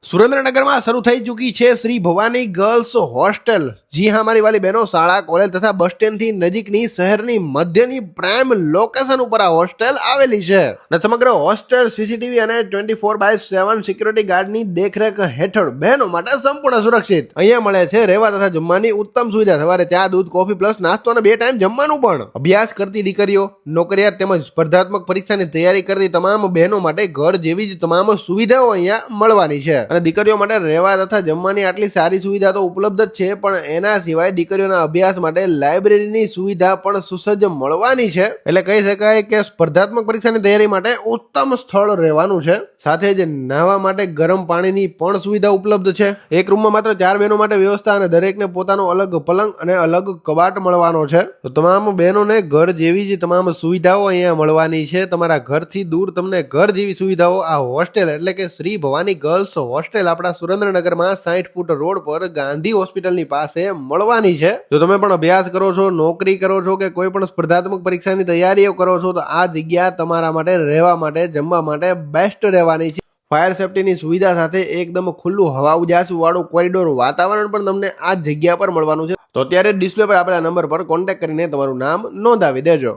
સુરેન્દ્રનગરમાં શરૂ થઈ ચૂકી છે શ્રી ભવાની ગર્લ્સ હોસ્ટેલ। જી હા મારી વાલી બહેનો, શાળા કોલેજ તથા બસ સ્ટેન્ડ થી નજીકની શહેરની મધ્યની પ્રાઇમ લોકેશન ઉપર આ હોસ્ટેલ આવેલી છે અને સમગ્ર હોસ્ટેલ સીસીટીવી અને 24/7 સિક્યુરિટી ગાર્ડની દેખરેખ હેઠળ બહેનો માટે સંપૂર્ણ સુરક્ષિત। અહીંયા મળે છે રહેવા તથા જમવાની ઉત્તમ સુવિધા। સવારે ચા, દૂધ, કોફી પ્લસ નાસ્તો અને 2 ટાઈમ જમવાનું પણ। અભ્યાસ કરતી દીકરીઓ, નોકરિયાત તેમજ સ્પર્ધાત્મક પરીક્ષાની તૈયારી કરતી તમામ બહેનો માટે ઘર જેવી જ તમામ સુવિધાઓ અહીંયા મળવાની છે। અને દીકરીઓ માટે રહેવા તથા જમવાની આટલી સારી સુવિધા તો ઉપલબ્ધ જ છે, પણ એના સિવાય દીકરીઓના અભ્યાસ માટે લાઇબ્રેરીની સુવિધા પણ સુસજ્જ મળવાની છે। એટલે કહી શકાય કે સ્પર્ધાત્મક પરીક્ષાની તૈયારી માટે ઉત્તમ સ્થળ રહેવાનું છે। સાથે જ નાહવા માટે ગરમ પાણીની પણ સુવિધા ઉપલબ્ધ છે। એક રૂમમાં માત્ર 4 બહેનો માટે વ્યવસ્થા અને દરેકને પોતાનો અલગ પલંગ અને અલગ કબાટ મળવાનો છે। તો તમામ બહેનોને ઘર જેવી જ તમામ સુવિધાઓ અહીંયા મળવાની છે। તમારા ઘરથી દૂર તમને ઘર જેવી સુવિધાઓ આ હોસ્ટેલ એટલે કે શ્રી ભવાની ગર્લ્સ હોસ્ટેલ આપણા સુરેન્દ્રનગરમાં 60 ફૂટ રોડ પર ગાંધી હોસ્પિટલની પાસે મળવાની છે। જો તમે પણ અભ્યાસ કરો છો, નોકરી કરો છો કે કોઈ પણ સ્પર્ધાત્મક પરીક્ષાની તૈયારીઓ કરો છો તો આ જગ્યા તમારા માટે રહેવા માટે, જમવા માટે બેસ્ટ રહેવાની છે। ફાયર સેફટીની સુવિધા સાથે એકદમ ખુલ્લું હવા ઉજાસ વાળું કોરિડોર વાતાવરણ પણ તમને આ જગ્યા પર મળવાનું છે। તો અત્યારે ડિસ્પ્લે પર આપેલા નંબર પર કોન્ટેક્ટ કરીને તમારું નામ નોંધાવી દેજો।